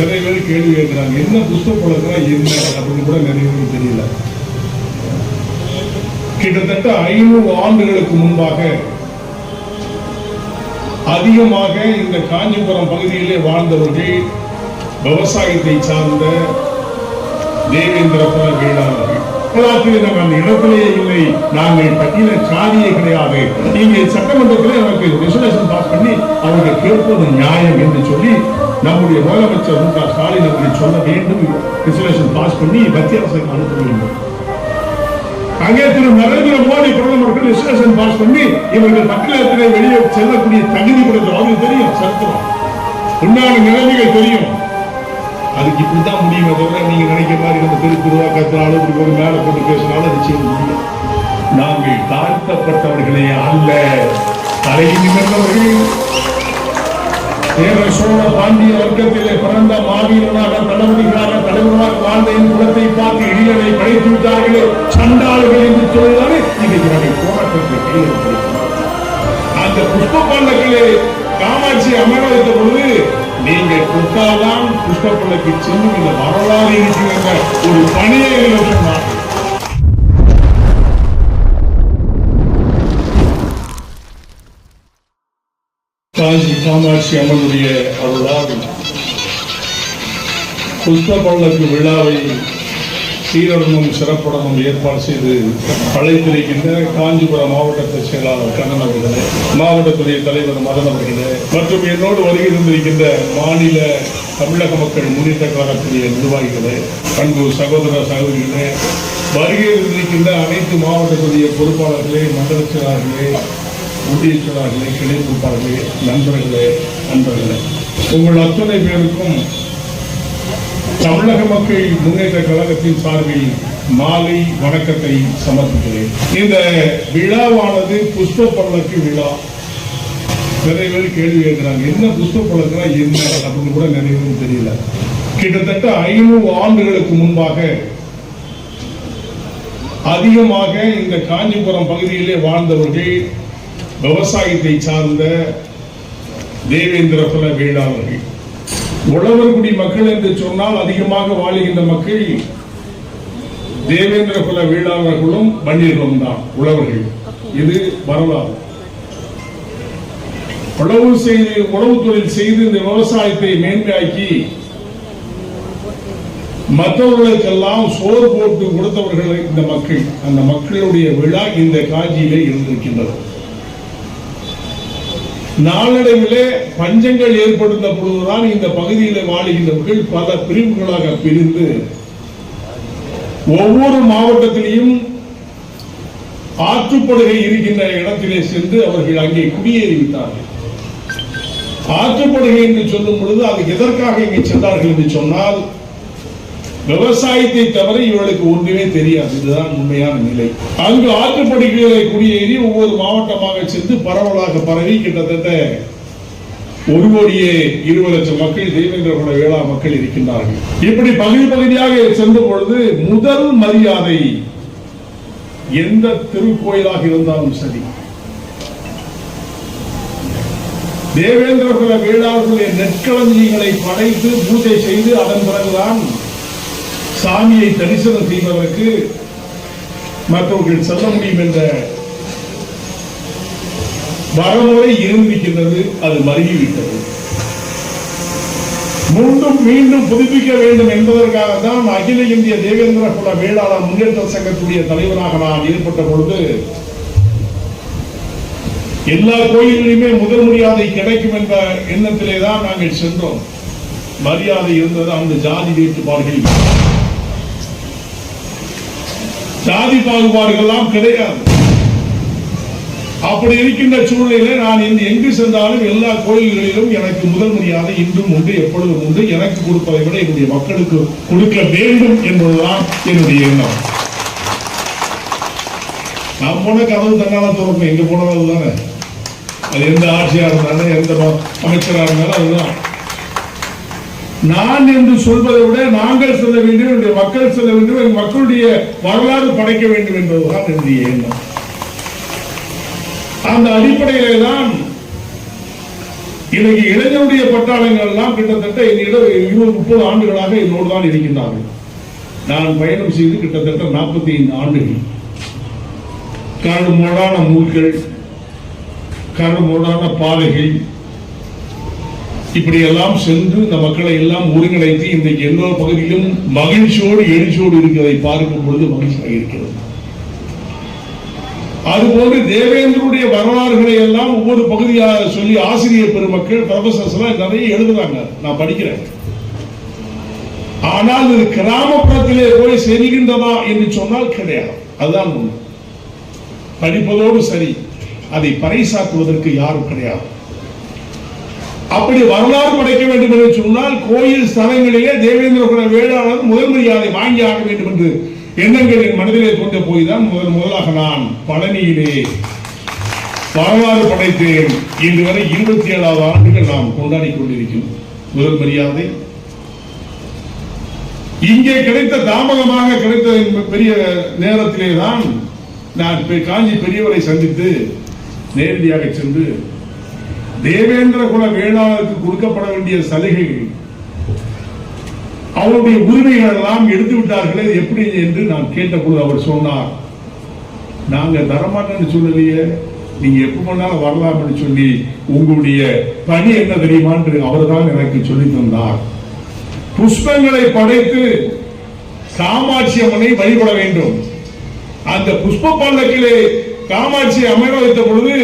நிறைய பேர் கேள்வி கேட்கிறாங்க, என்ன புஷ்ப பழக்கம் என்ன அப்படின்னு கூட நிறைய பேருக்கு தெரியல. கிட்டத்தட்ட 500 ஆண்டுகளுக்கு முன்பாக அதிகமாக இந்த காஞ்சிபுரம் பகுதியிலே வாழ்ந்தவர்கள் விவசாயத்தை சார்ந்த தேவேந்திர குல வேளாளர்கள். நம்ம அந்த இடத்திலேயே இல்லை, நாங்கள் பட்டியல சாதியே கிடையாது, நீங்க சட்டமன்றத்தில் நமக்கு ரெசல்யூஷன் பாஸ் பண்ணி அவங்க கேட்பது நியாயம் என்று சொல்லி நம்முடைய முதலமைச்சர் மு க ஸ்டாலின் அவர்களை சொல்ல வேண்டும், ரெசல்யூஷன் பாஸ் பண்ணி மத்திய அரசுக்கு அனுப்ப வேண்டும். அங்கே திரு நரேந்திர மோடி பிரதமர்கள் ரெசல்யூஷன் பாஸ் பண்ணி இவர்கள் பட்டியலத்திலே வெளியே செல்லக்கூடிய தகுதி படுத்த அவங்களுக்கு தெரியும், சரித்திரம் உண்டான நிலைமைகள் தெரியும். அதுக்கு இப்படித்தான் முடியுமே தவிர நீங்க நினைக்கிற மாதிரி நம்ம திருப்பிடுவா கத்தினாலும் இப்படி ஒரு மேல போட்டு பேசினாலும் நிச்சயம் முடியும். நாங்கள் தாழ்த்தப்பட்டவர்களே அல்ல, தலையில் நிமிர்ந்தவர்கள். தேவ சோழ பாண்டிய வர்க்கத்திலே பிறந்த மாவீரனாக தளபதிகளாக தலைவராக வாழ்ந்த இந்த குலத்தை பார்த்து இடிகளை படைத்து விட்டார்களே சண்டாளர்கள் என்று சொல்லுவாரு. இன்னைக்கு நாங்கள் போராட்டத்தை கையெழுத்திருக்கிறோம். அந்த புஷ்ப பல்லக்கிலே காமாட்சி அமர வைத்த பொழுது நீங்க குட்டாதான் புஷ்ப பல்லக்கு செல்லும் இந்த வரலாறு இருக்கிற ஒரு பணியை சொன்னார். காஞ்சி காமாட்சி அம்மனுடைய அருளால் புஷ்ப பல்லக்கு விழாவை சீரடமும் சிறப்புடனும் ஏற்பாடு செய்து அழைத்திருக்கின்ற காஞ்சிபுரம் மாவட்டத்தை செயலாளர் கண்ணன் அவர்களே, மாவட்டத்துடைய தலைவர் மதன் அவர்களே மற்றும் என்னோடு வருகை இருந்திருக்கின்ற மாநில தமிழக மக்கள் முன்னேற்ற கழகத்துடைய நிர்வாகிகளே, அன்பு சகோதர சகோதரிகளே, வருகை இருந்திருக்கின்ற அனைத்து மாவட்டத்துடைய பொறுப்பாளர்களே, மண்டல செயலாளர்களே, ஒன்றிய செயலாளர்களே, கிளை பொறுப்பாளர்களே, நண்பர்களே, நண்பர்களே, உங்கள் அத்தனை பேருக்கும் தமிழக மக்கள் முன்னேற்ற கழகத்தின் சார்பில் மாலை வணக்கத்தை சமர்ப்பிக்கிறேன். இந்த விழாவானது புஷ்ப பல்லக்கு விழா. நிறைய பேர் கேள்வி கேட்கிறாங்க, என்ன புஷ்ப பல்லக்குனா என்ன அப்படின்னு கூட நிறைய பேருக்கு தெரியல. கிட்டத்தட்ட 500 ஆண்டுகளுக்கு முன்பாக அதிகமாக இந்த காஞ்சிபுரம் பகுதியிலே வாழ்ந்தவர்கள் விவசாயத்தை சார்ந்த தேவேந்திர குல வேளாளர்கள். உழவர்குடி மக்கள் என்று சொன்னால் அதிகமாக வாழுகின்ற மக்கள் தேவேந்திர குல வேளாளர்களும் வன்னியர்களும் தான் உழவர்கள். இது வரலாறு. உழவு தொழில் செய்து இந்த விவசாயத்தை மேன்மையாக்கி மற்றவர்களுக்கெல்லாம் சோறு போட்டு கொடுத்தவர்கள் இந்த மக்கள். அந்த மக்களுடைய விழா இந்த காஞ்சியிலே இருந்திருக்கின்றது. நாளடைவிலே பஞ்சங்கள் ஏற்படுத்த பொழுதுதான் இந்த பகுதியில் வாழுகின்றவர்கள் பல பிரிவுகளாக பிரிந்து ஒவ்வொரு மாவட்டத்திலையும் ஆற்றுப்படுகை இருக்கின்ற இடத்திலே சென்று அவர்கள் அங்கே குடியேறிவிட்டார்கள். ஆற்றுப்படுகை என்று சொல்லும் பொழுது அது எதற்காக இங்கே சென்றார்கள் என்று சொன்னால் விவசாயத்தை தவிர இவர்களுக்கு ஒன்றுமே தெரியாது. இதுதான் உண்மையான நிலை. அங்கு ஆற்றுப்படுகைகளை குடியேறி ஒவ்வொரு மாவட்டமாக சென்று பரவலாக பரவி கிட்டத்தட்ட 1,20,00,000 மக்கள் தேவேந்திர குல வேளா மக்கள் இருக்கின்றார்கள். இப்படி பகுதி பகுதியாக சென்ற பொழுது முதல் மரியாதை எந்த திருக்கோயிலாக இருந்தாலும் சரி, தேவேந்திர குல வேளாளர்களுடைய நெற்களஞ்சியங்களை படைத்து பூஜை செய்து அதன் பிறகுதான் சாமியை தரிசனம் செய்வதற்கு மற்றவர்கள் செல்ல முடியும் என்ற வரமுறை இருந்திருக்கின்றது. அது மருகிவிட்டது. மீண்டும் புதுப்பிக்க வேண்டும் என்பதற்காக தான் அகில இந்திய தேவேந்திர குல வேளாளர் முன்னேற்ற சங்கத்துடைய தலைவராக நான் ஏற்பட்ட பொழுது எல்லா கோயில்களிலுமே முதல் மரியாதை கிடைக்கும் என்ற எண்ணத்திலே தான் நாங்கள் சென்றோம். மரியாதை இருந்தது. அந்த ஜாதி வேறுபாடுகள், ஜாதி பாகுபாடுகள் எல்லாம் கிடையாது. அப்படி இருக்கின்ற சூழ்நிலையில நான் எங்கு சென்றாலும் எல்லா கோயில்களிலும் எனக்கு முதல் மரியாதை இன்றும் உண்டு, எப்பொழுதும் உண்டு. எனக்கு கொடுப்பதை விட என்னுடைய மக்களுக்கு கொடுக்க வேண்டும் என்பதுதான் என்னுடைய எண்ணம். நான் போன கதவு தன்னால திறக்கும், எங்க போனது தானே. அது எந்த ஆட்சியா இருந்தாலும் எந்த அமைச்சராக இருந்தாலும் அதுதான். நான் என்று சொல்வதை விட நாங்கள் செல்ல வேண்டும், என்னுடைய மக்கள் செல்ல வேண்டும், என் மக்களுடைய வரலாறு படைக்க வேண்டும் என்பதுதான் என்னுடைய எண்ணம். அந்த அடிப்படையிலே தான் இன்னைக்கு இளைஞருடைய பட்டாளங்கள் எல்லாம் கிட்டத்தட்ட என்னிடம் 20-30 ஆண்டுகளாக என்னோடு தான் இருக்கின்றார்கள். நான் பயணம் செய்து கிட்டத்தட்ட 45 ஆண்டுகள். கரடுமுரடான மூல்கள், கரடுமுரடான பாதைகள், இப்படி எல்லாம் சென்று இந்த மக்களை எல்லாம் ஒருங்கிணைத்து இன்றைக்கு எல்லா பகுதியிலும் மகிழ்ச்சியோடு எழுச்சியோடு இருக்கிறதை பார்க்கும் பொழுது மகிழ்ச்சியாக இருக்கிறது. அதுபோன்று தேவேந்திரனுடைய வரலாறுகளை எல்லாம் ஒவ்வொரு பகுதியாக சொல்லி ஆசிரியர் பெருமக்கள் ப்ரொஃபசர்ஸ் எல்லாம் நிறைய எழுதுறாங்க, நான் படிக்கிறேன். ஆனால் இது கிராமப்புறத்திலே போய் செல்கின்றதா என்று சொன்னால் கிடையாது. அதுதான் உண்மை. படிப்பதோடு சரி, அதை பறைசாற்றுவதற்கு யாரும் கிடையாது. அப்படி வரலாறு படைக்க வேண்டும் என்று சொன்னால் கோயில் ஸ்தலங்களிலே தேவேந்திர குல வேளாளர் முதல் மரியாதை வாங்கி ஆக வேண்டும் என்று எண்ணங்களின் மனதிலே கொண்டு போய்தான் முதலாக நான் பழனியிலே வரலாறு படைத்தேன். இன்று வரை 27வது ஆண்டுகள் நாம் கொண்டாடி கொண்டிருக்கிறோம். முதல் மரியாதை இங்கே கிடைத்த தாமதமாக கிடைத்த பெரிய நேரத்திலே தான் நான் காஞ்சி பெரியவரை சந்தித்து நேரடியாக சென்று தேவேந்திர குல வேளாளருக்கு கொடுக்கப்பட வேண்டிய சலுகைகள், அவருடைய உரிமைகள் எல்லாம் எடுத்து விட்டார்களே எப்படி என்று நான் கேட்டபோது அவர் சொன்னார், நாங்க தரமாட்டேன்னு சொல்லலையே, நீங்க எப்ப பண்ணாலும் வரலாம் என்று சொல்லி உங்களுடைய பணி என்ன தெரியுமா என்று அவர் தான் எனக்கு சொல்லி தந்தார். புஷ்பங்களை படைத்து காமாட்சி அம்மனை வழிபட வேண்டும். அந்த புஷ்ப பல்லக்கிலே காமாட்சி அமர வைத்த பொழுது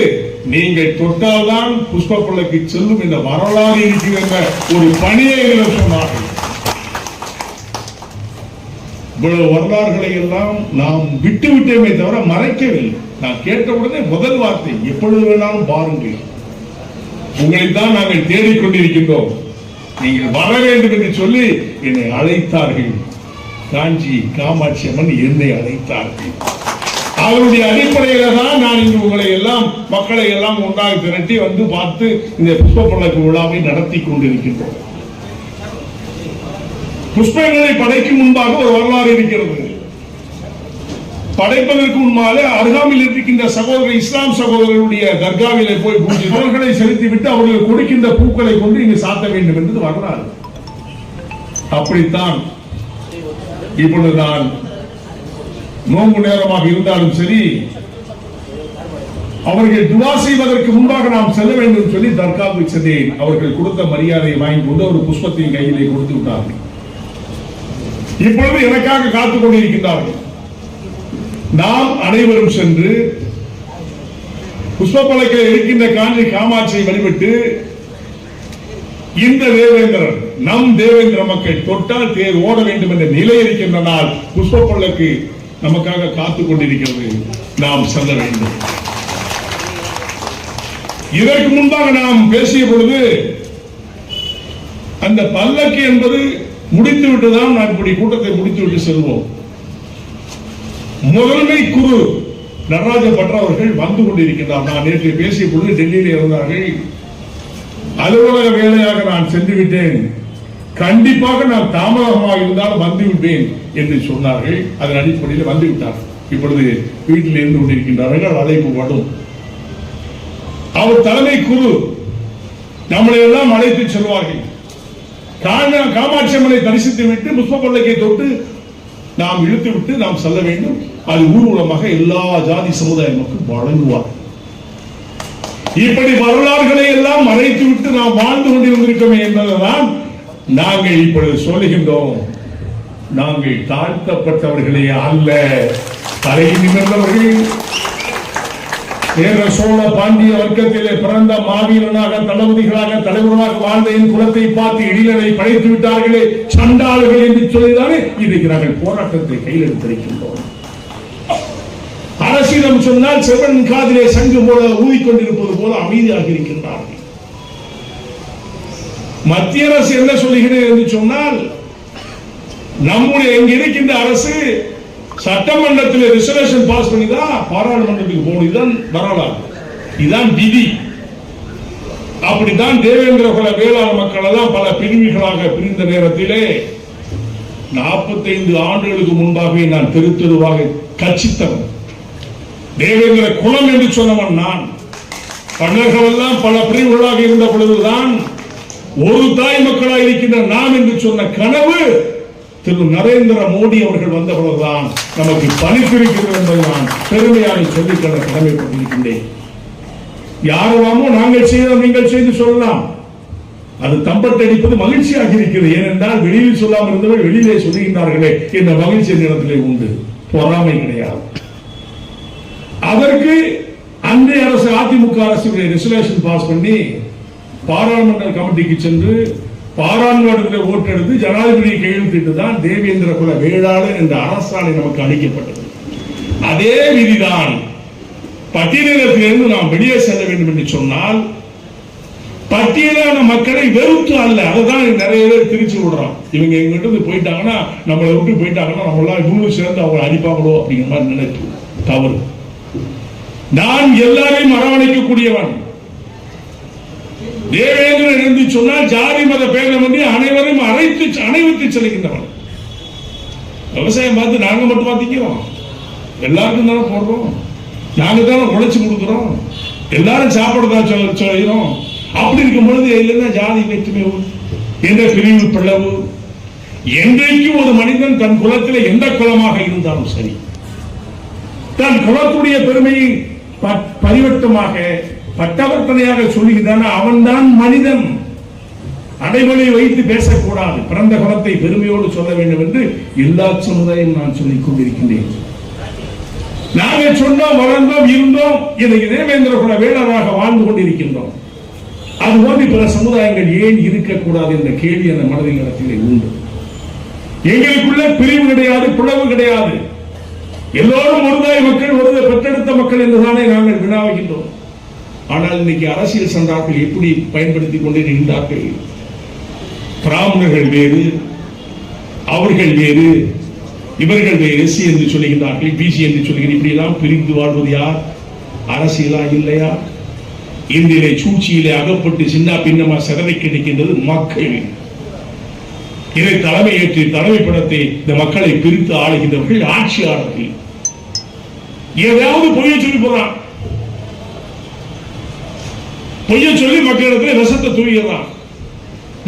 நீங்கள் தொட்டால்தான் புஷ்ப பல்லக்கு செல்லும் என்ற வரலாறு இருக்கிற ஒரு பணியை சொன்னார்கள். இவ்வளவு வரலாறுகளை எல்லாம் நாம் விட்டு விட்டோமே தவிர மறைக்கவில்லை. நான் கேட்டவுடனே முதல் வார்த்தை, எப்பொழுது வேணாலும் பாருங்கள், உங்களைத்தான் நாங்கள் தேடிக்கொண்டிருக்கின்றோம், நீங்கள் வர வேண்டும் என்று சொல்லி என்னை அழைத்தார்கள். காஞ்சி காமாட்சி அம்மன் என்னை அழைத்தார்கள். அவருடைய அடிப்படையில தான் நான் இங்கு உங்களை எல்லாம் மக்களை எல்லாம் ஒன்றாக திரட்டி வந்து பார்த்து இந்த புஷ்ப பல்லக்கு விழாவை நடத்தி கொண்டிருக்கின்றோம். புஷ்பங்களை படைக்கும் முன்பாக ஒரு வரலாறு இருக்கிறது. படைப்பதற்கு முன்பாக அருகாமையில் இருக்கின்ற சகோதரர் இஸ்லாம் சகோதரருடைய தர்காவிலே போய் பூஜைகளை செலுத்திவிட்டு அவர்கள் கொடுக்கின்ற பூக்களை கொண்டு இங்கு சாத்த வேண்டும் என்பது வரலாறு. அப்படித்தான் இப்பொழுது நான் நோன்பு நேரமாக இருந்தாலும் சரி, அவர்கள் துவா செய்வதற்கு முன்பாக நாம் செல்ல வேண்டும் சொல்லி தர்காவுக்கு சென்றேன். அவர்கள் கொடுத்த மரியாதையை வாங்கி கொண்டு ஒரு புஷ்பத்தின் கையிலே கொடுத்து விட்டார்கள். இப்பொழுது எனக்காக காத்துக் கொண்டிருக்கின்றார்கள். நாம் அனைவரும் சென்று புஷ்ப பல்லக்கில் இருக்கின்ற காஞ்சி காமாட்சியை வழிபட்டு இந்த தேவேந்திரன் நம் தேவேந்திர மக்கள் தொட்டால் தேர் ஓட வேண்டும் என்ற நிலை இருக்கின்ற நாள் புஷ்ப பல்லக்கு நமக்காக காத்துக் கொண்டிருக்கிறது. நாம் செல்ல வேண்டும். இதற்கு முன்பாக நாம் பேசிய பொழுது அந்த பல்லக்கு என்பது முடித்து விட்டுதான் நான் இப்படி கூட்டத்தை முடித்து விட்டு செல்வோம். முதன்மை குரு நடராஜ பட்டர் அவர்கள் வந்து கொண்டிருக்கிறார். நான் நேற்று பேசிய பொழுது டெல்லியில் இருந்தார்கள். அலுவலக வேலையாக நான் சென்று விட்டேன், கண்டிப்பாக நான் தாமதமாக இருந்தால் வந்து விட்டேன் என்று சொன்னார்கள். அதன் அடிப்படையில் வந்து விட்டார். இப்பொழுது வீட்டில் இருந்து கொண்டிருக்கின்றார்கள். அழைப்பு வரும். அவர் தலைமை குரு நம்மளை எல்லாம் அழைத்து செல்வார்கள். காமாட்சி அம்மனை தரிசித்து விட்டு புஷ்ப பல்லக்கை தொட்டு நாம் இழுத்து விட்டு நாம் செல்ல வேண்டும். அது ஊர்வலமாக எல்லா ஜாதி சமுதாய மக்கள் வழங்குவார். இப்படி வரலாறுகளை எல்லாம் மறைத்து விட்டு நாம் வாழ்ந்து கொண்டிருந்திருக்கோமே என்பதுதான் நாங்கள் இப்பொழுது சொல்லுகின்றோம். நாங்கள் தாழ்த்தப்பட்டவர்களே அல்ல, தலை நிமிர்ந்தவர்கள். சோழ பாண்டிய வர்க்கத்திலே பிறந்த மாவீரனாக தளபதிகளாக தலைவராக வாழ்ந்த என் குலத்தை பார்த்து இடிகளை படைத்து விட்டார்களே சண்டாளர்கள் என்று சொல்லிதானே இன்றைக்கு நாங்கள் போராட்டத்தை கையில் எடுத்திருக்கின்றோம். அரசிடம் சொன்னால் செவன் காதிலே சங்கு போல ஊதிக்கொண்டிருப்பது போல அமைதியாக இருக்கின்றார்கள். மத்திய அரசு என்ன சொல்லுகிறது என்று சொன்னால், நம்முடைய இங்க இருக்கின்ற அரசு சட்டமன்றத்தில் ரிசர்வேஷன் பாஸ் பண்ணிதான் பாராளுமன்றத்துக்கு போகணும். இதுதான் வரலாறு, இதுதான் விதி. அப்படித்தான் தேவேந்திர குல வேளாண் மக்கள் எல்லாம் பல பிரிவுகளாக பிரிந்த நேரத்திலே 45 ஆண்டுகளுக்கு முன்பாகவே நான் தெரு தெருவாக கட்சித்தவன். தேவேந்திர குலம் என்று சொன்னவன் நான். பன்னர்கள் எல்லாம் பல பிரிவுகளாக இருந்த பொழுதுதான் ஒரு தாய் மக்களாக இருக்கின்ற நாம் என்று சொன்ன கனவு திரு நரேந்திர மோடி அவர்கள் வந்த பொழுதுதான் நமக்கு பணித்திருக்கிறது என்பதை நான் பெருமையாக சொல்லிக்கொள்ள கடமைப்பட்டிருக்கின்றேன். யாரெல்லாமோ நாங்கள் செய்தோம் நீங்கள் செய்து சொல்லலாம், அது தம்பட்டடிப்பது மகிழ்ச்சியாக இருக்கிறது. ஏனென்றால் வெளியில் சொல்லாமல் இருந்தவர்கள் வெளியிலே சொல்லுகின்றார்களே இந்த மகிழ்ச்சி நேரத்திலே உண்டு, பொறாமை கிடையாது. அதற்கு அன்றைய அரசு அதிமுக அரசு ரெசல்யூஷன் பாஸ் பண்ணி பாராளுமன்ற கமிட்டிக்கு சென்று பாராளுமன்றத்தில் ஓட்டெடுத்து ஜனாதிபதியை கையெழுத்திட்டு தான் தேவேந்திர குல வேளாளர் என்ற அரசாணை நமக்கு அளிக்கப்பட்டது. அதே விதிதான் பட்டியலிலிருந்து நாம் வெளியே செல்ல வேண்டும் என்று சொன்னால் பட்டியலான மக்களை வெறுத்து அல்ல. அதுதான் நிறைய பேர் திருச்சி விடுறோம். இவங்க எங்கிட்ட போயிட்டாங்கன்னா நம்மளை விட்டு போயிட்டாங்கன்னா நம்மளாம் இவங்களும் சேர்ந்து அவங்க அடிப்பாங்களோ அப்படிங்கிற மாதிரி நினைப்பு தவறு. நான் எல்லாரையும் அரவணைக்கக்கூடியவன். தேவேந்திரன் என்று சொன்னால் ஜாதி மத பேதமின்றி அனைவரையும் அணைவித்து செல்கின்றவன். விவசாயம் பார்த்து நாங்க மட்டும் பார்த்திக்கிறோம், எல்லாருக்கும் தானே போடுறோம், நாங்க தானே உழைச்சு கொடுக்குறோம், எல்லாரும் சாப்பிடதான் சொல்கிறோம். அப்படி இருக்கும் பொழுது இல்லைன்னா ஜாதி வேற்றுமை என்ற பிரிவு பிளவு என்றைக்கு ஒரு மனிதன் தன் குலத்தில் எந்த குலமாக இருந்தாலும் சரி தன் குலத்துடைய பெருமையை பரிவட்டமாக பட்டவர்த்தனையாக சொல்லுகிறான். அவன்தான் மனிதன். அடைமொழி வைத்து பேசக்கூடாது. பிறந்த குலத்தை பெருமையோடு சொல்ல வேண்டும் என்று எல்லா சமுதாயம் நான் சொல்லிக் கொண்டிருக்கின்றேன். நாங்கள் சொன்னோம், வளர்ந்தோம், இருந்தோம், இன்றைக்கு தேவேந்திர குல வேளாளராக வாழ்ந்து கொண்டிருக்கின்றோம். அதுபோன்று பிற சமுதாயங்கள் ஏன் இருக்கக்கூடாது என்ற கேள்வி அந்த மனதில் இடத்திலே உண்டு. எங்களுக்குள்ள பிரிவு கிடையாது, பிளவு கிடையாது. எல்லோரும் ஒருதாய் மக்கள், ஒரு பெற்றெடுத்த மக்கள் என்றுதானே நாங்கள் வினாவுகின்றோம். ஆனால் இன்னைக்கு அரசியல் சந்தாக்கள் எப்படி பயன்படுத்திக் கொண்டிருக்கின்றார்கள்? பிராமணர்கள் வேறு, அவர்கள் வேறு, இவர்கள் வேறு, எஸ்சி என்று சொல்லுகின்றார்கள், பிசி என்று சொல்லுகிறார்கள். இப்படி எல்லாம் பிரிந்து வாழ்வது யார்? அரசியலா இல்லையா? இந்தியிலே சூழ்ச்சியிலே அகப்பட்டு சின்ன பின்னமா சிதறி கிடைக்கின்றது மக்கள். இதை தலைமை ஏற்று தலைமைப்படத்தை இந்த மக்களை பிரித்து ஆளுகின்றவர்கள் ஆட்சியாளர்கள். ஏதாவது பொய்ய சொல்லி போறான், பொய்ய சொல்லி மக்களிடத்தில் விஷத்தை தூய்கிறான்.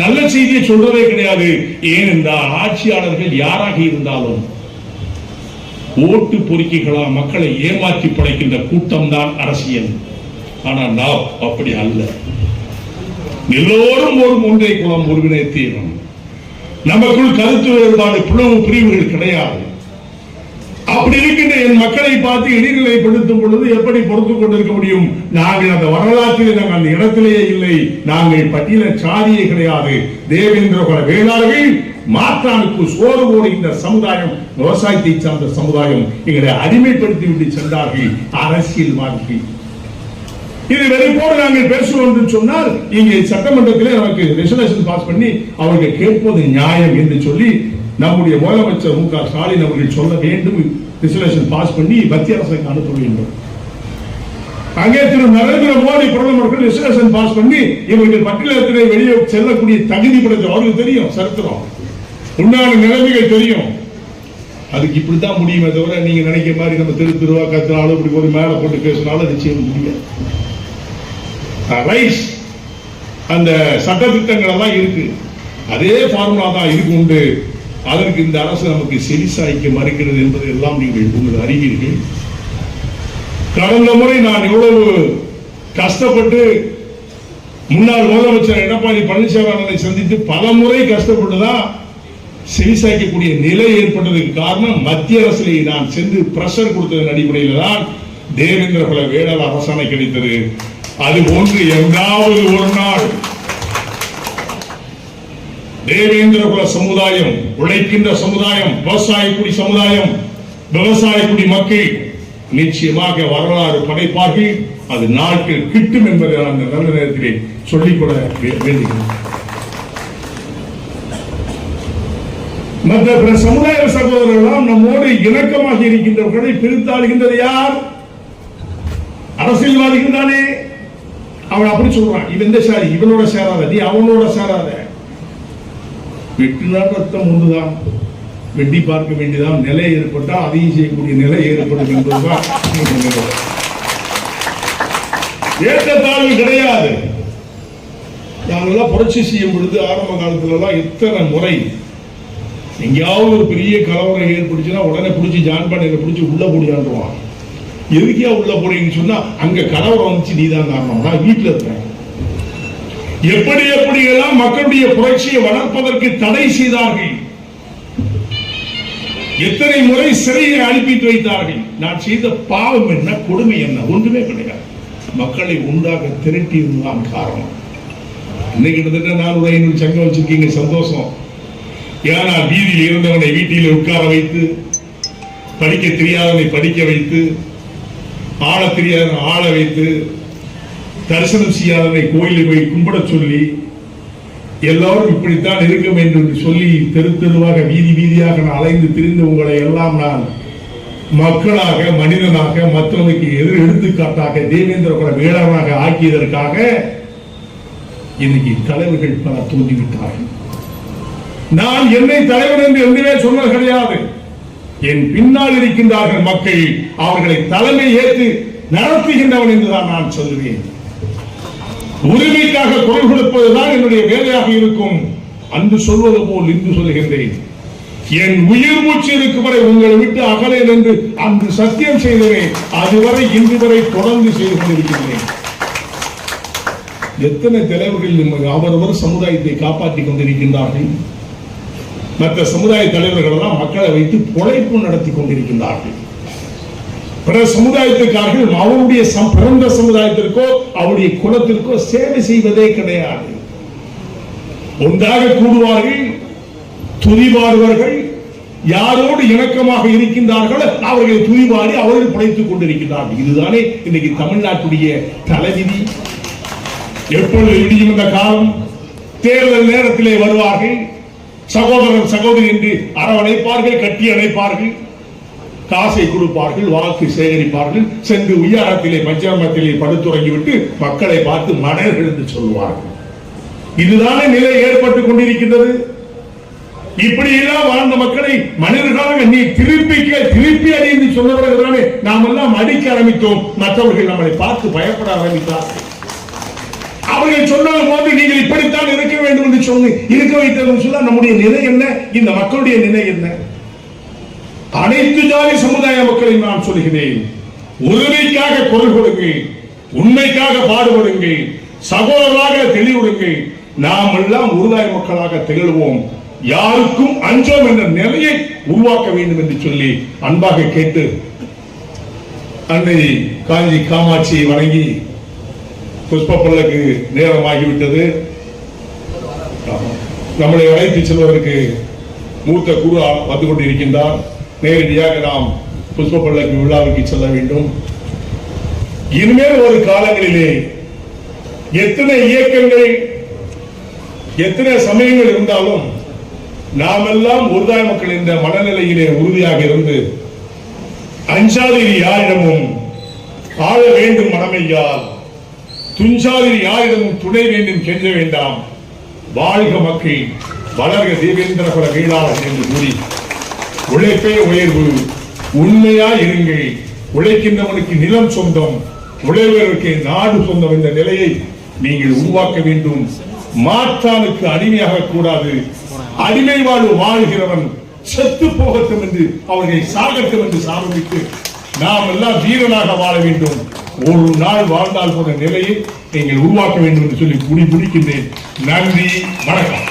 நல்ல செய்தியை சொல்றதே கிடையாது. ஏனென்றால் ஆட்சியாளர்கள் யாராக இருந்தாலும் ஓட்டு பொறுக்கிகளா மக்களை ஏமாற்றி படைக்கின்ற கூட்டம் தான் அரசியல். ஆனால் நாம் அப்படி அல்ல. எல்லோரும் ஒரு ஒன்றை குலம், ஒருவினை தீரம். நமக்குள் கருத்து வேறுபாடு, பிளவு பிரிவுகள் கிடையாது. அப்படி இருக்கின்ற என் மக்களை பார்த்து இடைநிலைப்படுத்தும் பொழுது எப்படி பொறுத்துக் கொண்டிருக்க முடியும்? நாங்கள் அந்த வரலாற்றிலே நாங்கள் அந்த இடத்திலேயே இல்லை. நாங்கள் பட்டியல சாதியே கிடையாது. தேவேந்திர குல வேளாளர்கள் மாற்றானுக்கு சோறு போடுகின்ற சமுதாயம், விவசாயத்தை சார்ந்த சமுதாயம் எங்களை அடிமைப்படுத்தி விட்டு சென்றார்கள் அரசியல்வாதிகள். இது வெளிப்போடு நாங்கள் பேசுவோம் என்று சொன்னால் இங்கே சட்டமன்றத்திலே நமக்கு ரெசல்யூஷன் பாஸ் பண்ணி அவர்கள் கேட்பது நியாயம் என்று சொல்லி நம்முடைய முதலமைச்சர் மு.க. ஸ்டாலின் அவர்கள் சொல்ல வேண்டும். ரெசல்யூஷன் பாஸ் பண்ணி மத்திய அரசுக்கு அனுப்ப வேண்டும். அங்கே திரு நரேந்திர மோடி பிரதமர்கள் ரெசல்யூஷன் பாஸ் பண்ணி இவர்கள் பட்டியலத்திலே வெளியே செல்லக்கூடிய தகுதி படைத்த அவர்களுக்கு தெரியும், சரித்திரம் உண்டான நிலைமைகள் தெரியும். அதுக்கு இப்படித்தான் முடியுமே தவிர நீங்க நினைக்கிற மாதிரி நம்ம திருவா கத்தினாலும் இப்படி ஒரு மேல போட்டு பேசினாலும் நிச்சயம் முடியாது. அந்த சட்ட திட்டங்கள் எல்லாம் இருக்கு, அதே ஃபார்முலா தான் இருக்கு உண்டு. அதற்கு இந்த அரசு நமக்கு செவிசாய்க்க மறுக்கிறது என்பதை எல்லாம் நீங்கள் உங்களுக்கு அறிவீர்கள். கடந்த முறை நான் எவ்வளவு கஷ்டப்பட்டு முன்னாள் முதலமைச்சர் எடப்பாடி பழனிசாமி சந்தித்து பல முறை கஷ்டப்பட்டுதான் செவிசாய்க்கக்கூடிய நிலை ஏற்பட்டதுக்கு காரணம் மத்திய அரசிலே நான் சென்று பிரஷர் கொடுத்ததன் அடிப்படையில் தான் தேவேந்திர குல வேளாளர் அரசாணை கிடைத்தது. அது போன்று எங்காவது ஒரு நாள் தேவேந்திர குல சமுதாயம், உழைக்கின்ற சமுதாயம், விவசாயக்குடி சமுதாயம், விவசாயக்குடி மக்கள் நிச்சயமாக வரலாறு படைப்பார்கள். அது நாட்கள் கிட்டும் என்பதை அந்த நல்ல நேரத்திலே சொல்லிக்கொள்ள வேண்டுகிறேன். மற்ற பிற சமுதாய சகோதரர்கள் நம்மோடு இணக்கமாக இருக்கின்றவர்களை பிரித்தாளுகின்றது யார்? அரசியல்வாதிகள் தானே. அவன் அப்படி சொல்றான், இவன் இந்த சாரி இவனோட சேராத, நீ அவனோட சேராத. வெட்டினால் ரத்தம் ஒன்றுதான், வெட்டி பார்க்க வேண்டியதான். நிலை ஏற்பட்டால் அதையும் செய்யக்கூடிய நிலை ஏற்படும் என்பதுதான். ஏற்றத்தாழ்வு கிடையாது. நாங்கெல்லாம் புரட்சி செய்யும் பொழுது ஆரம்ப காலத்துல எல்லாம் இத்தனை முறை எங்கேயாவது ஒரு பெரிய கலவரம் ஏற்படுச்சுன்னா உடனே பிடிச்சி ஜான் பண்ண பிடிச்சி உள்ள போடியாண்டுவான். எதுக்கியா உள்ள போறீங்கன்னு சொன்னா அங்க கலவரம் வந்துச்சு, நீதான் காரணம், நான் வீட்டுல இருக்கேன். எப்படி எப்படியெல்லாம் மக்களுடைய புரட்சியை வளர்ப்பதற்கு தடை செய்தார்கள், எத்தனை முறை சிறையை அனுப்பிட்டு வைத்தார்கள். நான் செய்த பாவம் என்ன, கொடுமை என்ன? ஒன்றுமே கிடையாது. மக்களை உண்டாக திரட்டியதுதான் காரணம். இன்னைக்கு கிட்டத்தட்ட 400-500 சங்கம் வச்சிருக்கீங்க, சந்தோஷம். ஏன்னா வீதியில் இருந்தவனை வீட்டில் உட்கார வைத்து, படிக்க தெரியாதவனை படிக்க வைத்து, ஆள தெரியாதவனை ஆள வைத்து, தரிசனம் செய்யாதவனை கோயிலில் போய் கும்பிட சொல்லி, எல்லாரும் இப்படித்தான் இருக்க வேண்டும் என்று சொல்லி தெரு தெருவாக வீதி வீதியாக நான் அலைந்து திரிந்து உங்களை எல்லாம் நான் மக்களாக, மனிதனாக, மற்றவனுக்கு எடுத்துக்காட்டாக, தேவேந்திர குல வேளாணாக ஆக்கியதற்காக இன்னைக்கு தலைவர்கள் பல தோன்றிவிட்டார்கள். நான் என்னை தலைவர் என்று எதுவே சொன்னது கிடையாது. என் பின்னால் இருக்கின்றார்கள் மக்கள், அவர்களை தலைமை ஏற்று நடத்துகின்றவன் என்றுதான் நான் சொல்லுவேன். உரிமைக்காக குரல் கொடுப்பதுதான் என்னுடைய வேலையாக இருக்கும். அன்று சொல்வது போல் இன்று சொல்லுகின்றேன். என் உயிர் மூச்சு இருக்கும் வரை உங்களை விட்டு அகலேன் என்று அன்று சத்தியம் செய்தேன். அதுவரை இன்று வரை தொடர்ந்து செய்து கொண்டிருக்கின்றேன். எத்தனை தலைவர்கள் அவரவர் சமுதாயத்தை காப்பாற்றிக் கொண்டிருக்கின்றார்கள். மற்ற சமுதாய தலைவர்கள் எல்லாம் மக்களை வைத்து பொழைப்பு நடத்தி கொண்டிருக்கின்றார்கள். பிற சமுதாயத்துக்காரர்கள் அவருடைய பிறந்த சமுதாயத்திற்கோ அவருடைய குலத்திற்கோ சேவை செய்வதே கிடையாது. ஒன்றாக கூடுவார்கள், துதிபாடுவார்கள், யாரோடு இணக்கமாக இருக்கின்றார்கள் அவர்களை துதிபாடி அவர்கள் படைத்துக் கொண்டிருக்கிறார்கள். இதுதானே இன்னைக்கு தமிழ்நாட்டுடைய தலைவிதி. எப்பொழுது இடியும் இந்த காலம், தேர்தல் நேரத்திலே வருவார்கள், சகோதரன் சகோதரி என்று அரவணைப்பார்கள், கட்டி அணைப்பார்கள், காசை கொடுப்பார்கள், வாக்கு சேகரிப்பார்கள், சென்று உயரத்திலே மத்தியமத்திலே படுத்துறங்கிவிட்டு மக்களை பார்த்து மன்னர்கள் என்று சொல்வார்கள். இதுதானே நிலை ஏற்பட்டுக் கொண்டிருக்கின்றது. இப்படி எல்லாம் வாழ்ந்த மக்களை மனிதர்களாக நீ திருப்பி அறிந்து சொன்னவர்களே நாம் எல்லாம் அடிக்க ஆரம்பித்தோம். மற்றவர்கள் நம்மளை பார்த்து பயப்பட ஆரம்பித்தார்கள். அவர்கள் சொன்ன போது நீங்கள் இப்படித்தான் இருக்க வேண்டும் என்று சொல்லி இருக்க வைத்தது சொல்ல நம்முடைய நிலை என்ன, இந்த மக்களுடைய நிலை என்ன? அனைத்து ஜாதி சமுதாய மக்களை நான் சொல்கிறேன், உரிமைக்காக குரல் கொடுங்கள், உண்மைக்காக பாடுபடுங்கள், சகோதரராக தெளிவுடுங்கள். நாம் எல்லாம் உருதாய மக்களாக திகழ்வோம். யாருக்கும் அஞ்சோம் என்ற நிலையை உருவாக்க வேண்டும் என்று சொல்லி அன்பாக கேட்டு அன்னை காஞ்சி காமாட்சியை வணங்கி புஷ்ப பல்லக்கு நேரமாகிவிட்டது. நம்மளை அழைத்து செல்வதற்கு மூத்த குரு வந்து கொண்டிருக்கின்றார். நேரடியாக நாம் புஷ்ப பல்லக்கு விழாவுக்கு செல்ல வேண்டும். இனிமேல் ஒரு காலங்களிலே எத்தனை இயக்கங்கள், எத்தனை சமயங்கள் இருந்தாலும் நாம் எல்லாம் உருதாய மக்கள் என்ற மனநிலையிலே உறுதியாக இருந்து அஞ்சாதிரி யாரிடமும் ஆள வேண்டும் மனமையால், துஞ்சாதிரி யாரிடமும் துணை வேண்டும் கெஞ்ச வேண்டாம். வாழ்க மக்கள், வளர்க தேவேந்திர குல வேளாளர் என்று கூறி உழைப்பே உயர்வு, உண்மையா இருங்கள், உழைக்கின்றவனுக்கு நிலம் சொந்தம், உழைவதற்கு நாடு சொந்தம் என்ற நிலையை நீங்கள் உருவாக்க வேண்டும். மாற்றானுக்கு அடிமையாக கூடாது. அடிமை வாழ்வு வாழ்கிறவன் செத்து போகட்டும் என்று அவர்களை சாகட்டும் என்று சாரமிட்டு நாம் எல்லாம் வீரனாக வாழ வேண்டும். ஒரு நாள் வாழ்ந்தால் போன்ற நிலையை நீங்கள் உருவாக்க வேண்டும் என்று சொல்லி முடிக்கின்றேன். நன்றி, வணக்கம்.